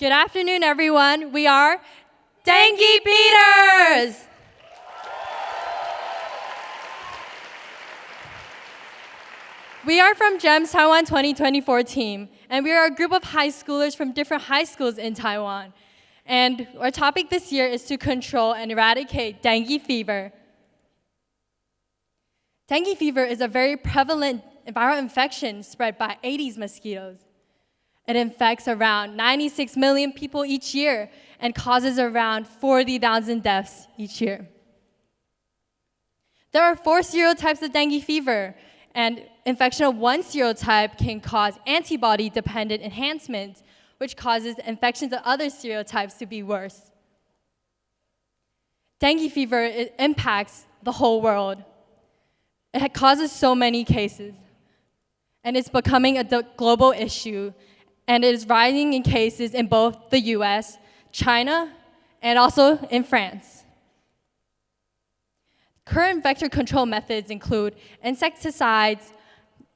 Good afternoon, everyone. We are Dengue Beeters! We are from GEMS-Taiwan 2024 team, and we are a group of high schoolers from different high schools in Taiwan. And our topic this year is to control and eradicate dengue fever. Dengue fever is a very prevalent viral infection spread by Aedes mosquitoes. It infects around 96 million people each year and causes around 40,000 deaths each year. There are 4 serotypes of dengue fever, and infection of one serotype can cause antibody-dependent enhancement, which causes infections of other serotypes to be worse. Dengue fever impacts the whole world. It causes so many cases, and it's becoming a global issue, and it is rising in cases in both the US, China, and also in France. Current vector control methods include insecticides,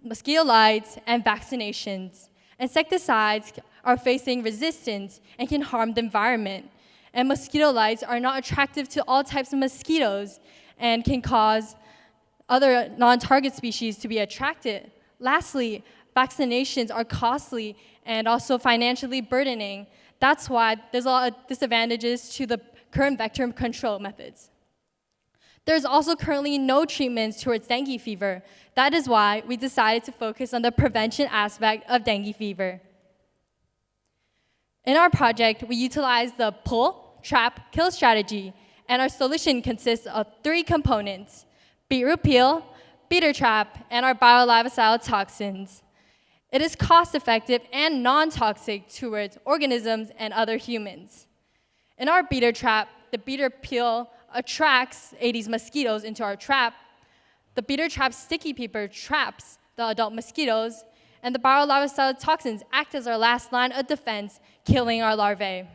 mosquito lights, and vaccinations. Insecticides are facing resistance and can harm the environment, and mosquito lights are not attractive to all types of mosquitoes and can cause other non-target species to be attracted. Lastly, vaccinations are costly and also financially burdening. That's why there's a lot of disadvantages to the current vector control methods. There's also currently no treatments towards dengue fever. That is why we decided to focus on the prevention aspect of dengue fever. In our project, we utilized the pull, trap, kill strategy, and our solution consists of 3 components: beetroot peel, beeter trap, and our biolivicide toxins. It is cost-effective and non-toxic towards organisms and other humans. In our beeter trap, the beeter peel attracts Aedes mosquitoes into our trap. The beeter trap sticky paper traps the adult mosquitoes, and the biolivicide toxins act as our last line of defense, killing our larvae.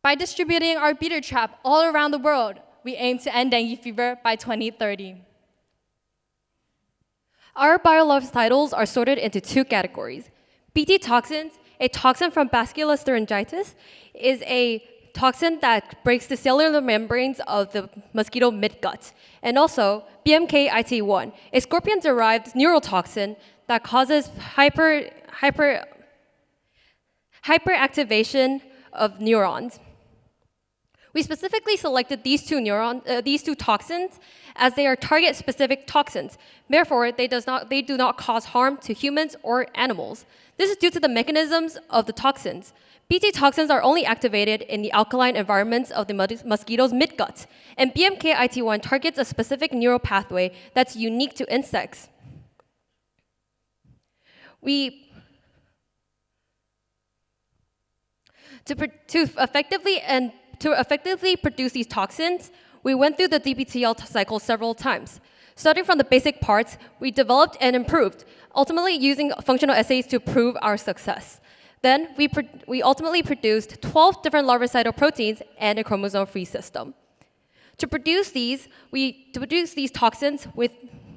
By distributing our beeter trap all around the world, we aim to end dengue fever by 2030. Our biologicidals are sorted into 2 categories. BT toxins, a toxin from Bacillus thuringitis, is a toxin that breaks the cellular membranes of the mosquito midgut. And also BMK-IT1, a scorpion-derived neurotoxin that causes hyperactivation of neurons. We specifically selected these two toxins as they are target-specific toxins. Therefore, they do not cause harm to humans or animals. This is due to the mechanisms of the toxins. BT toxins are only activated in the alkaline environments of the mosquito's midgut, and BMK-IT1 targets a specific neural pathway that's unique to insects. To effectively produce these toxins, we went through the DBTL cycle several times. Starting from the basic parts, we developed and improved, ultimately using functional assays to prove our success. Then we ultimately produced 12 different larvicidal proteins and a chromosome-free system. To produce these toxins,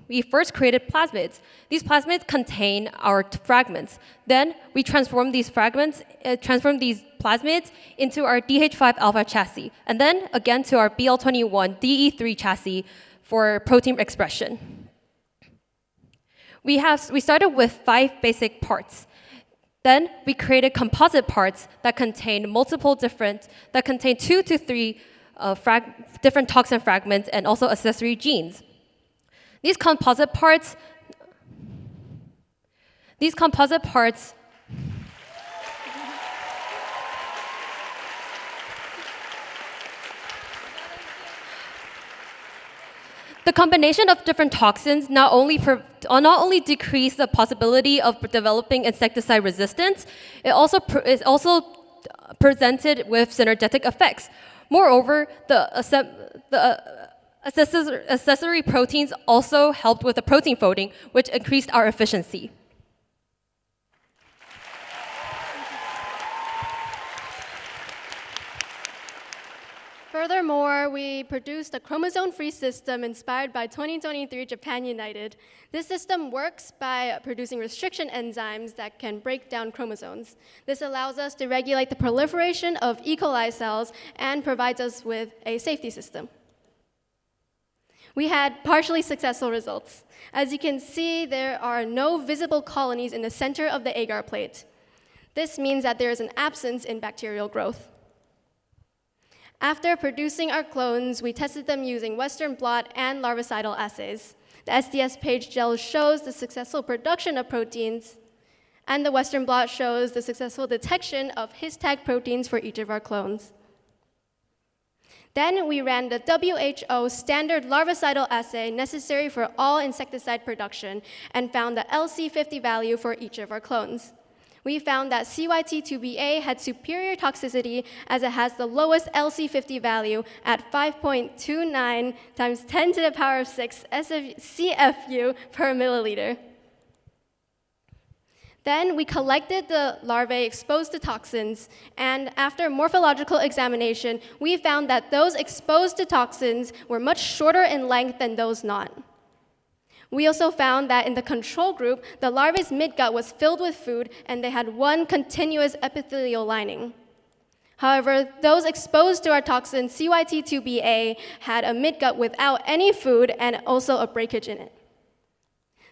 we first created plasmids. These plasmids contain our fragments. Then we transformed these plasmids into our DH5 alpha chassis, and then again to our BL21 DE3 chassis for protein expression. We started with 5 basic parts. Then we created composite parts that contain 2 to 3 different toxin fragments and also accessory genes. These composite parts the combination of different toxins not only decrease the possibility of developing insecticide resistance, it also is also presented with synergetic effects. Moreover, the accessory proteins also helped with the protein folding, which increased our efficiency. Furthermore, we produced a chromosome-free system inspired by 2023 Japan United. This system works by producing restriction enzymes that can break down chromosomes. This allows us to regulate the proliferation of E. coli cells and provides us with a safety system. We had partially successful results. As you can see, there are no visible colonies in the center of the agar plate. This means that there is an absence in bacterial growth. After producing our clones, we tested them using Western blot and larvicidal assays. The SDS page gel shows the successful production of proteins, and the Western blot shows the successful detection of his tag proteins for each of our clones. Then we ran the WHO standard larvicidal assay necessary for all insecticide production and found the LC50 value for each of our clones. We found that CYT2BA had superior toxicity as it has the lowest LC50 value at 5.29 times 10 to the power of 6 CFU per milliliter. Then we collected the larvae exposed to toxins, and after morphological examination, we found that those exposed to toxins were much shorter in length than those not. We also found that in the control group, the larvae's midgut was filled with food, and they had one continuous epithelial lining. However, those exposed to our toxin, CYT2BA, had a midgut without any food and also a breakage in it.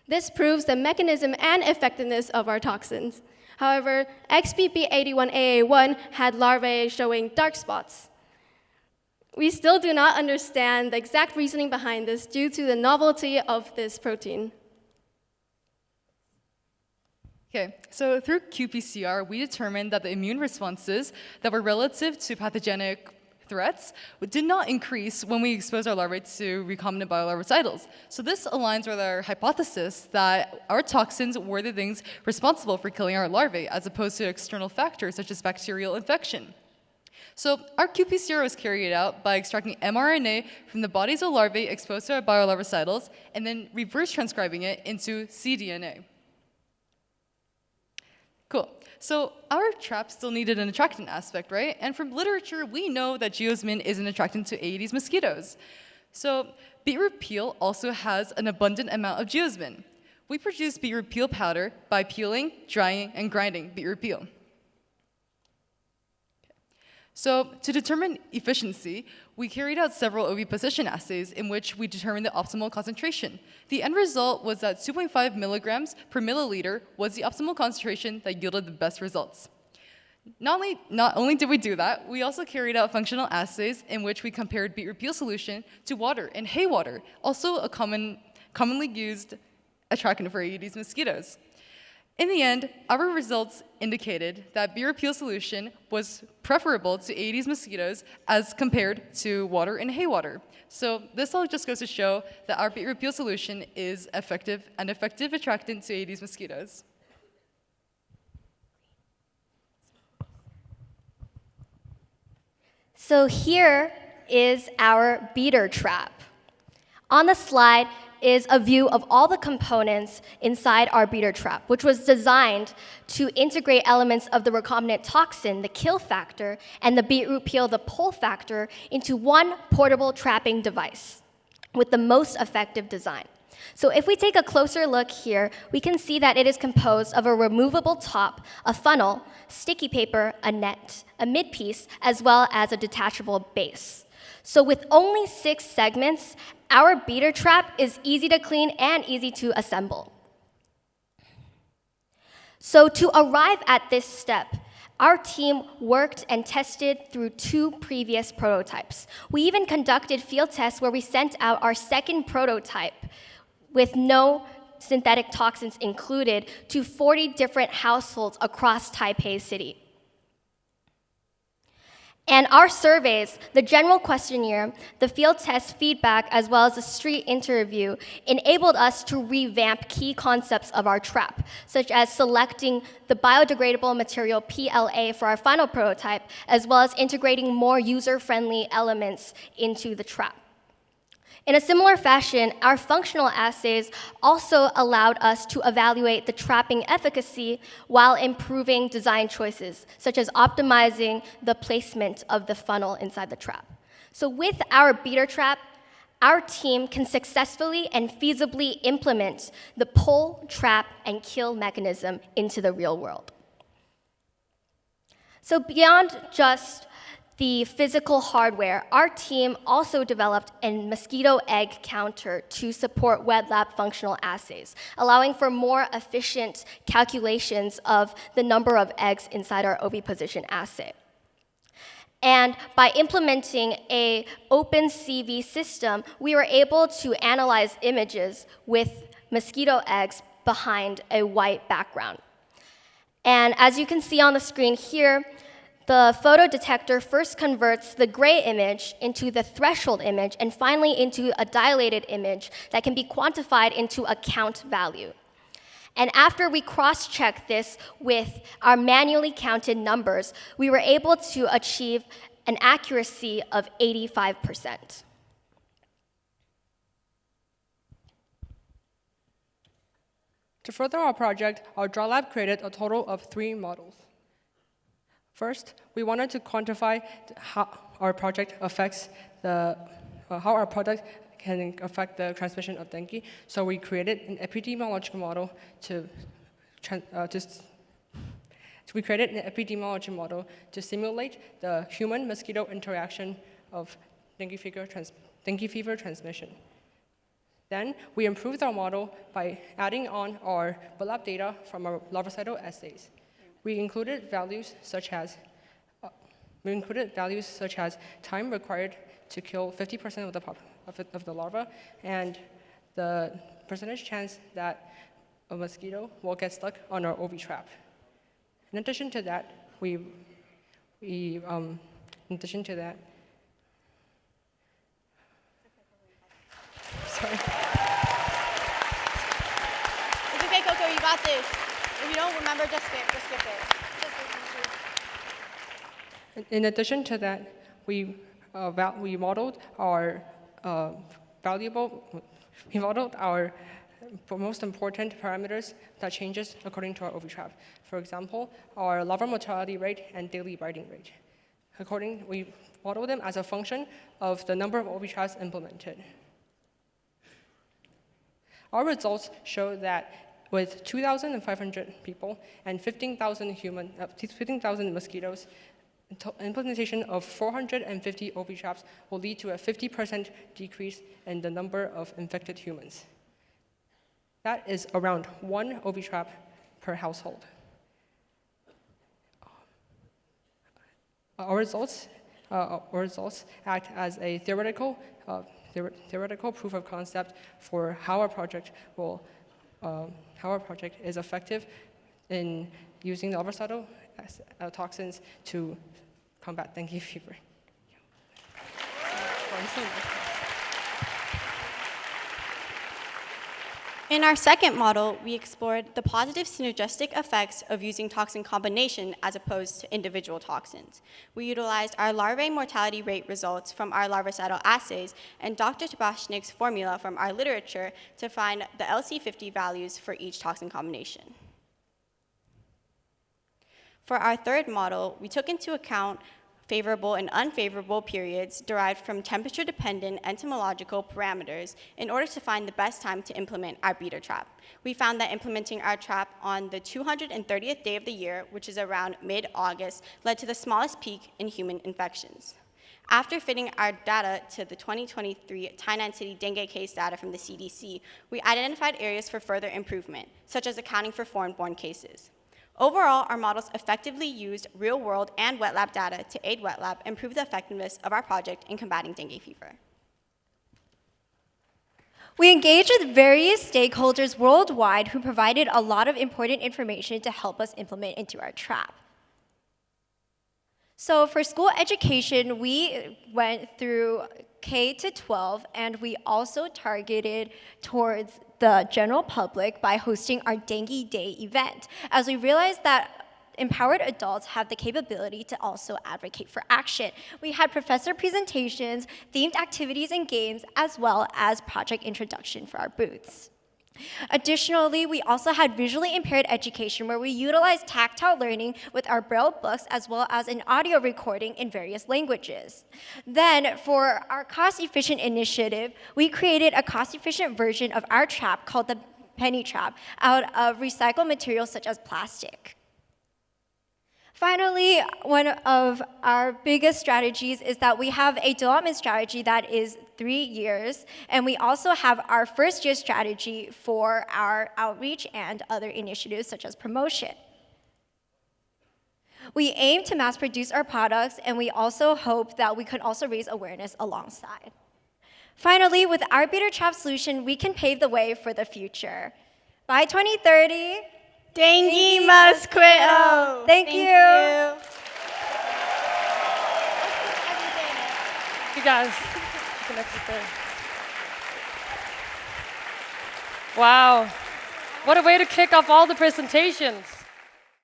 This proves the mechanism and effectiveness of our toxins. However, XBP81AA1 had larvae showing dark spots. We still do not understand the exact reasoning behind this due to the novelty of this protein. Okay, so through qPCR, we determined that the immune responses that were relative to pathogenic threats did not increase when we exposed our larvae to recombinant biolarvicidals. So this aligns with our hypothesis that our toxins were the things responsible for killing our larvae, as opposed to external factors such as bacterial infection. So our qPCR was carried out by extracting mRNA from the bodies of larvae exposed to our biolarvicidals and then reverse transcribing it into cDNA. Cool. So our trap still needed an attractant aspect, right? And from literature, we know that geosmin is an attractant to Aedes mosquitoes. So beetroot peel also has an abundant amount of geosmin. We produce beetroot peel powder by peeling, drying, and grinding beetroot peel. So to determine efficiency, we carried out several oviposition assays in which we determined the optimal concentration. The end result was that 2.5 milligrams per milliliter was the optimal concentration that yielded the best results. Not only did we do that, we also carried out functional assays in which we compared beetroot peel solution to water and hay water, also a commonly used attractant for Aedes mosquitoes. In the end, our results indicated that beetroot peel solution was preferable to Aedes mosquitoes as compared to water and hay water. So this all just goes to show that our beetroot peel solution is an effective attractant to Aedes mosquitoes. So here is our beater trap. On the slide is a view of all the components inside our beater trap, which was designed to integrate elements of the recombinant toxin, the kill factor, and the beetroot peel, the pull factor, into one portable trapping device with the most effective design. So if we take a closer look here, we can see that it is composed of a removable top, a funnel, sticky paper, a net, a mid-piece, as well as a detachable base. So with only 6 segments, our beater trap is easy to clean and easy to assemble. So to arrive at this step, our team worked and tested through 2 previous prototypes. We even conducted field tests where we sent out our second prototype with no synthetic toxins included to 40 different households across Taipei City. And our surveys, the general questionnaire, the field test feedback, as well as the street interview, enabled us to revamp key concepts of our trap, such as selecting the biodegradable material PLA for our final prototype, as well as integrating more user-friendly elements into the trap. In a similar fashion, our functional assays also allowed us to evaluate the trapping efficacy while improving design choices, such as optimizing the placement of the funnel inside the trap. So with our beater trap, our team can successfully and feasibly implement the pull, trap, and kill mechanism into the real world. So beyond just the physical hardware, our team also developed a mosquito egg counter to support wet lab functional assays, allowing for more efficient calculations of the number of eggs inside our oviposition assay. And by implementing an open CV system, we were able to analyze images with mosquito eggs behind a white background. And as you can see on the screen here, the photo detector first converts the gray image into the threshold image and finally into a dilated image that can be quantified into a count value. And after we cross-checked this with our manually counted numbers, we were able to achieve an accuracy of 85%. To further our project, our draw lab created a total of 3 models. First, we wanted to quantify how our project affects how our product can affect the transmission of dengue. So we created an epidemiological model to simulate the human-mosquito interaction of dengue fever transmission. Then we improved our model by adding on our blood lab data from our larvicidal assays. We included values such as time required to kill 50% of the larva and the percentage chance that a mosquito will get stuck on our OV trap. In addition to that, sorry. It's okay, Coco, you got this. If you don't remember, just skip it. In addition to that, we modeled our most important parameters that changes according to our OV trap. For example, our larval mortality rate and daily biting rate. We modeled them as a function of the number of OV traps implemented. Our results show that with 2,500 people and 15,000 mosquitoes, implementation of 450 OV traps will lead to a 50% decrease in the number of infected humans. That is around 1 OV trap per household. Our results act as a theoretical proof of concept for how our project is effective in using the larvicidal toxins to combat dengue fever. In our second model, we explored the positive synergistic effects of using toxin combination as opposed to individual toxins. We utilized our larvae mortality rate results from our larvicidal assays and Dr. Tabashnik's formula from our literature to find the LC50 values for each toxin combination. For our third model, we took into account favorable and unfavorable periods derived from temperature-dependent entomological parameters in order to find the best time to implement our beater trap. We found that implementing our trap on the 230th day of the year, which is around mid-August, led to the smallest peak in human infections. After fitting our data to the 2023 Tainan City dengue case data from the CDC, we identified areas for further improvement, such as accounting for foreign-born cases. Overall, our models effectively used real-world and wet lab data to aid wet lab and improve the effectiveness of our project in combating dengue fever. We engaged with various stakeholders worldwide who provided a lot of important information to help us implement into our trap. So for school education, we went through K to 12, and we also targeted towards the general public by hosting our Dengue Day event, as we realized that empowered adults have the capability to also advocate for action. We had professor presentations, themed activities and games, as well as project introduction for our booths. Additionally, we also had visually impaired education where we utilized tactile learning with our Braille books as well as an audio recording in various languages. Then, for our cost-efficient initiative, we created a cost-efficient version of our trap called the penny trap out of recycled materials such as plastic. Finally, one of our biggest strategies is that we have a development strategy that is 3 years, and we also have our first-year strategy for our outreach and other initiatives such as promotion. We aim to mass produce our products, and we also hope that we could also raise awareness alongside. Finally, with our Beater Trap solution, we can pave the way for the future. By 2030, Dengue must quit. Thank you. You guys, you can exit there. Wow, what a way to kick off all the presentations.